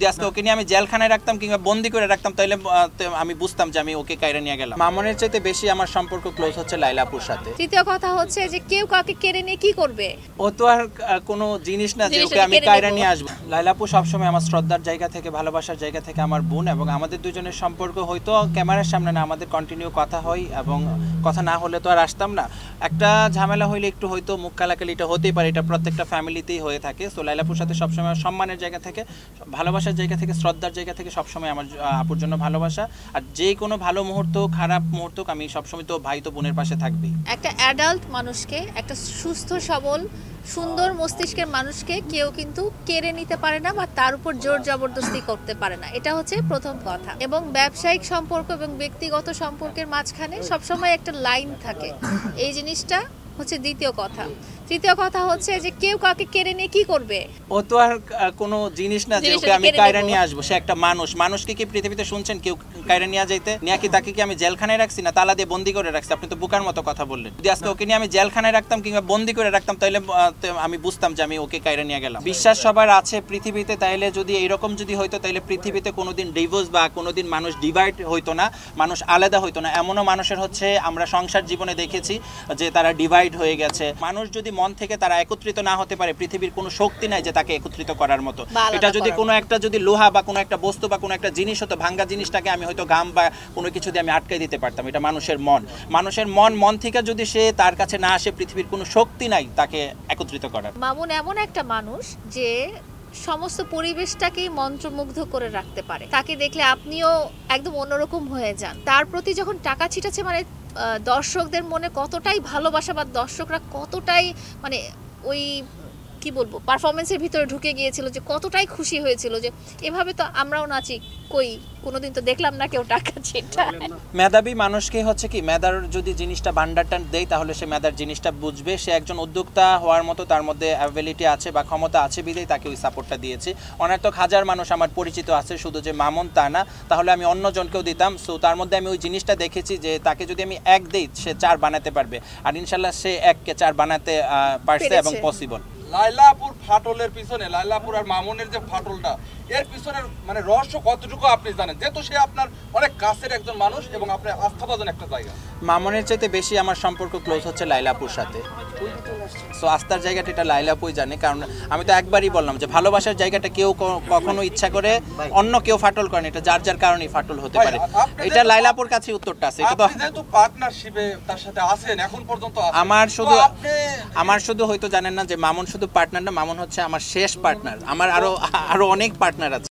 যদি আজকে ওকে নিয়ে আমি জেলখানায় রাখতাম কিংবা বন্দি করে রাখতাম তাহলে আমি বুঝতাম যে আমি ওকে কাইরা নিয়ে গেলাম। মামনের চাইতে বেশি আমার সম্পর্ক ক্লোজ হচ্ছে লাইলাপুর সাথে। তৃতীয় কথা হচ্ছে যে কেউ কাউকে কেড়ে নিয়ে কি করবে, ও তো আর কোনো জিনিস না যে ওকে আমি কাইরা নিয়ে আসবো। লাইলাপুর সবসময় আমার শ্রদ্ধার জায়গা থেকে, ভালোবাসার জায়গা থেকে আমার বোন, এবং আমাদের দুজনের সম্পর্ক হয়তো ক্যামেরার সামনে না, আমাদের কন্টিনিউ কথা হয়, এবং কথা না হলে তো আর আসতাম না। একটা ঝামেলা হইলে একটু হয়তো মুখ কালাকালি এটা হতেই পারে, এটা প্রত্যেকটা ফ্যামিলিতেই হয়ে থাকে। সো লাইলাপুর সাথে সবসময় সম্মানের জায়গা থেকে, ভালোবাসার জায়গা থেকে, শ্রদ্ধার জায়গা থেকে সবসময় আমার আপুর জন্য ভালোবাসা। আর যে কোনো ভালো মুহূর্ত, খারাপ মুহূর্ত আমি সবসময় তো ভাই তো বোনের পাশে থাকবেই। একটা অ্যাডাল্ট মানুষকে, একটা সুস্থ সবল সুন্দর মস্তিষ্কের মানুষকে কেউ কিন্তু কেড়ে নিতে পারে না বা তার উপর জোর জবরদস্তি করতে পারে না, এটা হচ্ছে প্রথম কথা। এবং ব্যবসায়িক সম্পর্ক এবং ব্যক্তিগত সম্পর্কের মাঝখানে সবসময় একটা লাইন থাকে, এই জিনিসটা হচ্ছে দ্বিতীয় কথা। তৃতীয় কথা হচ্ছে যে কেউ কাউকে কেড়ে নিয়ে কি করবে, ও তো আর কোনো জিনিস না যে ওকে আমি কাইরা নিয়ে আসবো। সে একটা মানুষ। মানুষকে কি পৃথিবীতে শুনছেন কেউ কাইরা নিয়ে যাইতে? নিয়ে কি তাকে কি আমি জেলখানায় রাখছি না তালা দিয়ে বন্দি করে রাখছি? আপনি তো বোকার মতো কথা বললেন। যদি আজকে ওকে নিয়ে আমি জেলখানায় রাখতাম কিংবা বন্দি করে রাখতাম তাহলে আমি বুঝতাম যে আমি ওকে কাইরা নিয়ে গেলাম। বিশ্বাস সবার আছে পৃথিবীতে, তাইলে যদি এরকম যদি হইতো তাহলে পৃথিবীতে কোনোদিন ডিভোর্স বা কোনোদিন মানুষ ডিভাইড হইতো না, মানুষ আলাদা হইতো না। এমনও মানুষের হচ্ছে আমরা সংসার জীবনে দেখেছি যে তারা ডিভাইড হয়ে গেছে। মানুষ যদি মন থেকে তারা একত্রিত না হতে পারে, পৃথিবীর কোনো শক্তি নাই যে তাকে একত্রিত করার মতো। এটা যদি কোনো একটা যদি লোহা বা কোনো একটা বস্তু বা কোনো একটা জিনিস হতো, ভাঙ্গা জিনিসটাকে আমি হয়তো গাম বা কোনো কিছু দিয়ে আমি আটকে দিতে পারতাম। এটা মানুষের মন। মানুষের মন থেকে যদি সে তার কাছে না আসে, পৃথিবীর কোনো শক্তি নাই তাকে একত্রিত করার। মামুন এমন একটা মানুষ যে সমস্ত পরিবেশটাকেই মন্ত্রমুগ্ধ করে রাখতে পারে। তাকে দেখলে আপনিও একদম অন্যরকম হয়ে যান। তার প্রতি যখন টাকা ছিটাচ্ছে, মানে দর্শকদের মনে কতটাই ভালোবাসা বা দর্শকরা কতটাই মানে ওই কি বলবো পারফরমেন্সের ভিতরে ঢুকে গিয়েছিল, যে কতটাই খুশি হয়েছিল যে এভাবে তো আমরাও নাচি, কই কোনোদিন তো দেখলাম না কেউ টাকা ছিটায়। মেধাবী মানুষকে হচ্ছে কি, মেধার যদি জিনিসটা ভান্ডারটা দেয় তাহলে সে মেধার জিনিসটা বুঝবে। সে একজন উদ্যোক্তা হওয়ার মতো তার মধ্যে অ্যাবিলিটি আছে বা ক্ষমতা আছে বিধেই তাকে ওই সাপোর্টটা দিয়েছি। অনেক হাজার মানুষ আমার পরিচিত আছে, শুধু যে মামুন তা না, তাহলে আমি অন্যজনকেও দিতাম। সো তার মধ্যে আমি ওই জিনিসটা দেখেছি যে তাকে যদি আমি এক দিই সে 4 বানাতে পারবে, আর ইনশাল্লাহ সে 1কে 4 বানাতে পারছে এবং পসিবল। লাইলাপুর ফাটলের পিছনে, লাইলাপুর আর মামুনের যে ফাটলটা, এর পিছনের মানে রহস্য কতটুকু আপনি জানেন? যেহেতু সে আপনার অনেক কাছের একজন মানুষ এবং আপনার আস্থাভাজন একটা জায়গা। মামুনের চাইতে বেশি আমার সম্পর্ক ক্লোজ হচ্ছে লাইলাপুর সাথে। সো আস্থার জায়গাটা এটা লাইলাপুই জানে, কারণ আমি তো একবারই বললাম যে ভালোবাসার জায়গাটা কেউ কখনো ইচ্ছা করে অন্য কেউ ফাটল করেন, এটা যার যার কারণেই ফাটল হতে পারে। এটা লাইলাপুর কাছে উত্তরটা আছে। এটা তো যেহেতু পার্টনারশিপে তার সাথে আছেন এখন পর্যন্ত, আমার শুধু হয়তো জানেন না যে মামুন শুধু পার্টনার না, মামুন হচ্ছে আমার শেষ পার্টনার। আমার আরো অনেক পার্টনার আছে।